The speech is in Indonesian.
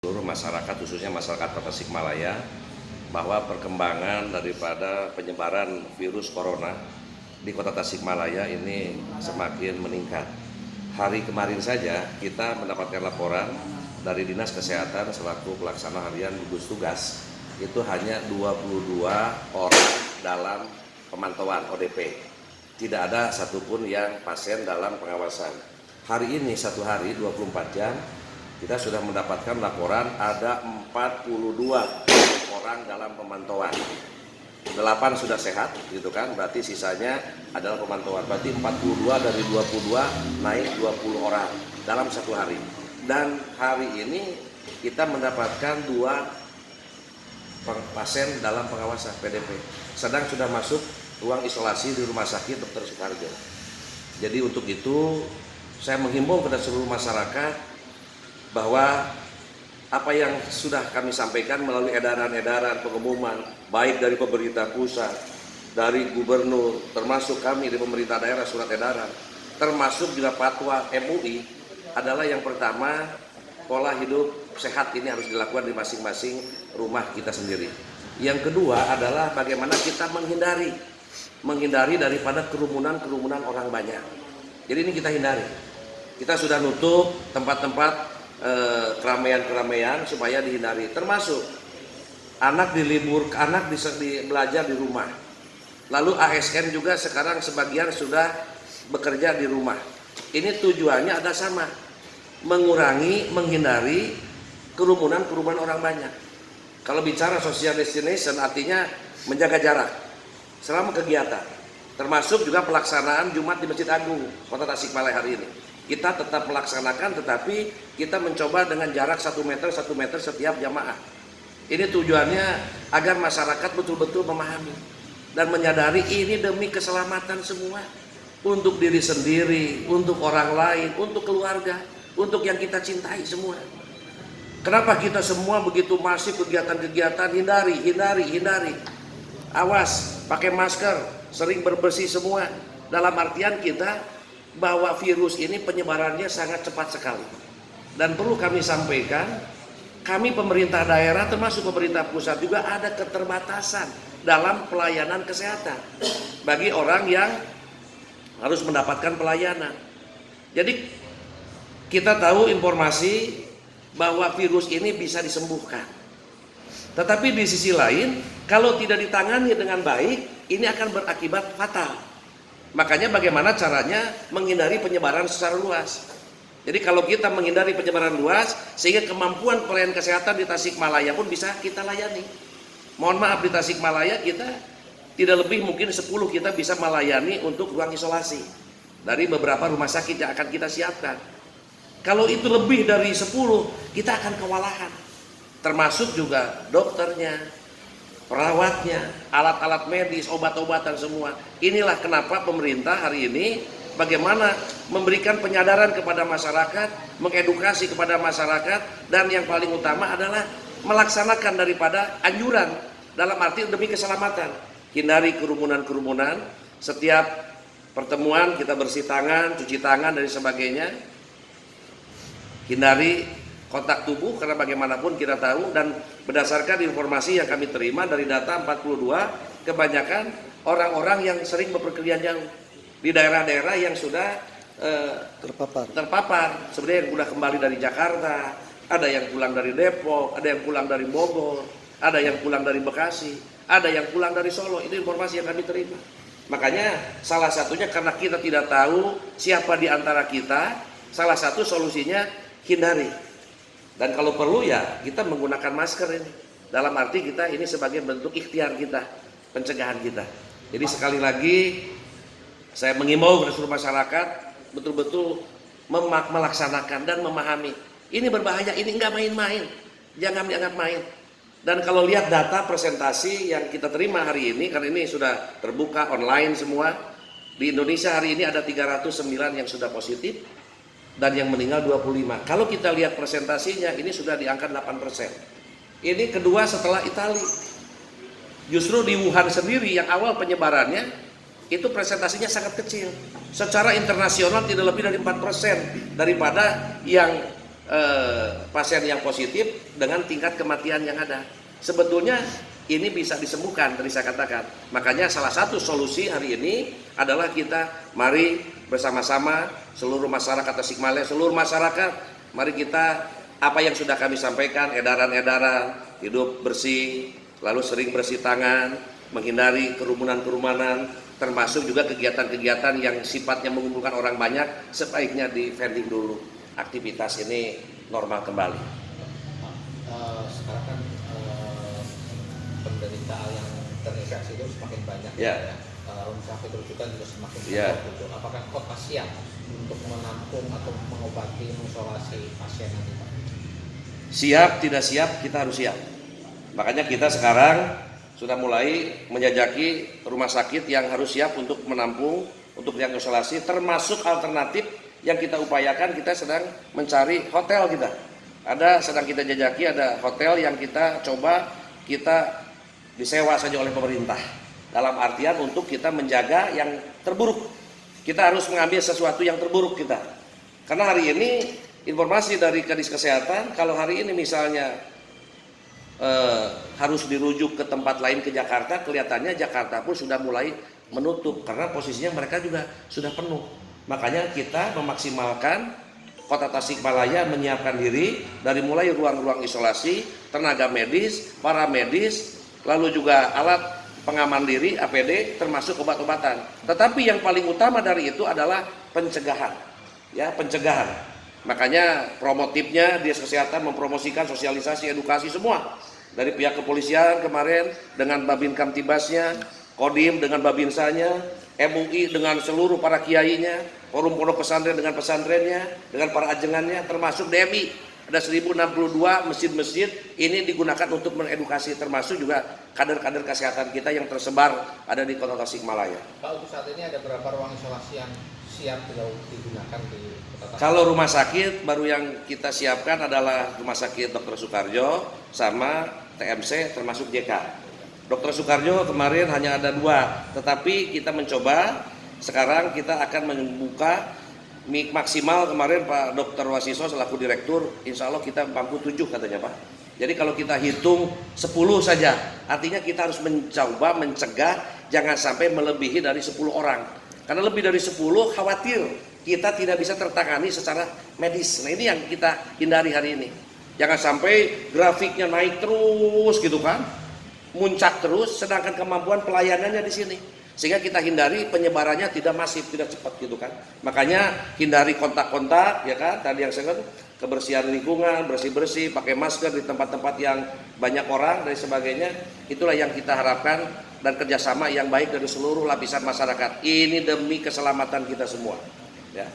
seluruh masyarakat, khususnya masyarakat Kota Tasikmalaya, bahwa perkembangan daripada penyebaran virus corona di Kota Tasikmalaya ini semakin meningkat. Hari kemarin saja kita mendapatkan laporan dari Dinas Kesehatan selaku pelaksana harian gugus tugas, itu hanya 22 orang dalam pemantauan ODP. Tidak ada satupun yang pasien dalam pengawasan. Hari ini satu hari 24 jam kita sudah mendapatkan laporan ada 42 orang dalam pemantauan. 8 sudah sehat gitu kan, berarti sisanya adalah pemantauan. Berarti 42 dari 22 naik 20 orang dalam satu hari. Dan hari ini kita mendapatkan 2 pasien dalam pengawasan PDP. Sedang sudah masuk ruang isolasi di Rumah Sakit Dr. Soekarjo. Jadi untuk itu saya menghimbau kepada seluruh masyarakat bahwa apa yang sudah kami sampaikan melalui edaran-edaran pengumuman baik dari pemerintah pusat, dari gubernur, termasuk kami di pemerintah daerah surat edaran, termasuk juga fatwa MUI adalah yang pertama, pola hidup sehat ini harus dilakukan di masing-masing rumah kita sendiri. Yang kedua adalah bagaimana kita menghindari daripada kerumunan orang banyak. Jadi ini kita hindari. Kita sudah nutup tempat-tempat keramaian supaya dihindari, termasuk anak belajar di rumah. Lalu ASN juga sekarang sebagian sudah bekerja di rumah. Ini tujuannya ada sama, menghindari kerumunan orang banyak. Kalau bicara social destination artinya menjaga jarak selama kegiatan, termasuk juga pelaksanaan Jumat di Masjid Agung Kota Tasikmalaya hari ini. Kita tetap melaksanakan, tetapi kita mencoba dengan jarak 1 meter setiap jamaah. Ini tujuannya agar masyarakat betul-betul memahami dan menyadari ini demi keselamatan semua, untuk diri sendiri, untuk orang lain, untuk keluarga, untuk yang kita cintai semua. Kenapa kita semua begitu masif kegiatan-kegiatan? Hindari. Awas, pakai masker, sering berbersih semua. Dalam artian kita bahwa virus ini penyebarannya sangat cepat sekali. Dan perlu kami sampaikan, kami pemerintah daerah termasuk pemerintah pusat juga ada keterbatasan dalam pelayanan kesehatan bagi orang yang harus mendapatkan pelayanan. Jadi kita tahu informasi bahwa virus ini bisa disembuhkan. Tetapi di sisi lain, kalau tidak ditangani dengan baik, ini akan berakibat fatal. Makanya bagaimana caranya menghindari penyebaran secara luas. Jadi kalau kita menghindari penyebaran luas, sehingga kemampuan pelayanan kesehatan di Tasikmalaya pun bisa kita layani. Mohon maaf, di Tasikmalaya kita tidak lebih mungkin 10 kita bisa melayani untuk ruang isolasi dari beberapa rumah sakit yang akan kita siapkan. Kalau itu lebih dari 10, kita akan kewalahan. Termasuk juga dokternya, perawatnya, alat-alat medis, obat-obatan semua. Inilah kenapa pemerintah hari ini bagaimana memberikan penyadaran kepada masyarakat, mengedukasi kepada masyarakat, dan yang paling utama adalah melaksanakan daripada anjuran dalam arti demi keselamatan. Hindari kerumunan, setiap pertemuan kita bersih tangan, cuci tangan dan sebagainya. Hindari kontak tubuh karena bagaimanapun kita tahu, dan berdasarkan informasi yang kami terima dari data 42, kebanyakan orang-orang yang sering bepergian jauh di daerah-daerah yang sudah terpapar. Sebenarnya yang sudah kembali dari Jakarta, ada yang pulang dari Depok, ada yang pulang dari Bogor, ada yang pulang dari Bekasi, ada yang pulang dari Solo. Itu informasi yang kami terima. Makanya salah satunya karena kita tidak tahu siapa di antara kita, salah satu solusinya hindari. Dan kalau perlu ya kita menggunakan masker ini. Dalam arti kita ini sebagai bentuk ikhtiar kita, pencegahan kita. Jadi sekali lagi saya mengimbau kepada seluruh masyarakat betul-betul melaksanakan dan memahami. Ini berbahaya, ini enggak main-main. Jangan dianggap main. Dan kalau lihat data presentasi yang kita terima hari ini, karena ini sudah terbuka online semua. Di Indonesia hari ini ada 309 yang sudah positif dan yang meninggal 25. Kalau kita lihat presentasinya ini sudah di angka 8%. Ini kedua setelah Italia. Justru di Wuhan sendiri yang awal penyebarannya itu presentasinya sangat kecil. Secara internasional tidak lebih dari 4% daripada yang pasien yang positif dengan tingkat kematian yang ada. Sebetulnya ini bisa disembuhkan, tadi saya katakan. Makanya salah satu solusi hari ini adalah kita mari bersama-sama seluruh masyarakat Tasikmalaya, seluruh masyarakat, mari kita apa yang sudah kami sampaikan, edaran-edaran, hidup bersih, lalu sering bersih tangan, menghindari kerumunan-kerumunan, termasuk juga kegiatan-kegiatan yang sifatnya mengumpulkan orang banyak, sebaiknya di vending dulu. Aktivitas ini normal kembali. Sekarang kan penderita yang terinfeksi itu semakin banyak, Ya. Rumah sakit rujukan juga semakin Ya. banyak. Gitu. Apakah kota siap untuk menampung atau mengobati, mengisolasi pasien nanti, Pak? Siap, tidak siap, kita harus siap. Makanya kita sekarang sudah mulai menjajaki rumah sakit yang harus siap untuk menampung, untuk yang isolasi, termasuk alternatif yang kita upayakan. Kita sedang mencari hotel kita. Sedang kita jajaki, ada hotel yang kita coba kita disewa saja oleh pemerintah. Dalam artian untuk kita menjaga yang terburuk. Kita harus mengambil sesuatu yang terburuk kita. Karena hari ini informasi dari Kadis Kesehatan, kalau hari ini misalnya harus dirujuk ke tempat lain ke Jakarta, kelihatannya Jakarta pun sudah mulai menutup karena posisinya mereka juga sudah penuh. Makanya kita memaksimalkan Kota Tasikmalaya menyiapkan diri dari mulai ruang-ruang isolasi, tenaga medis, para medis, lalu juga alat pengaman diri, APD, termasuk obat-obatan. Tetapi yang paling utama dari itu adalah pencegahan. Ya, pencegahan. Makanya promotifnya Dinas Kesehatan mempromosikan sosialisasi, edukasi semua. Dari pihak kepolisian kemarin dengan Babin Kamtibasnya, Kodim dengan Babinsanya, MUI dengan seluruh para kiainya, forum pondok pesantren dengan pesantrennya, dengan para ajengannya, termasuk DMI. Ada 1062 masjid-masjid ini digunakan untuk mengedukasi, termasuk juga kader-kader kesehatan kita yang tersebar ada di Kota Tasikmalaya. Pak, untuk saat ini ada berapa ruang isolasi yang siap digunakan di Kota Tasikmalaya? Kalau rumah sakit baru yang kita siapkan adalah Rumah Sakit Dr. Soekarjo sama TMC termasuk JK. Dr. Soekarjo kemarin hanya ada 2, tetapi kita mencoba sekarang kita akan membuka maksimal. Kemarin Pak Dr. Wasiso selaku direktur, insya Allah kita mampu 7 katanya Pak. Jadi kalau kita hitung 10 saja, artinya kita harus mencoba mencegah jangan sampai melebihi dari 10 orang. Karena lebih dari 10 khawatir kita tidak bisa tertangani secara medis. Nah ini yang kita hindari hari ini. Jangan sampai grafiknya naik terus gitu kan, muncak terus, sedangkan kemampuan pelayanannya di sini. Sehingga kita hindari penyebarannya tidak masif, tidak cepat gitu kan. Makanya hindari kontak-kontak, ya kan. Tadi yang saya katakan, kebersihan lingkungan, bersih-bersih, pakai masker di tempat-tempat yang banyak orang dan sebagainya. Itulah yang kita harapkan dan kerjasama yang baik dari seluruh lapisan masyarakat. Ini demi keselamatan kita semua. Ya.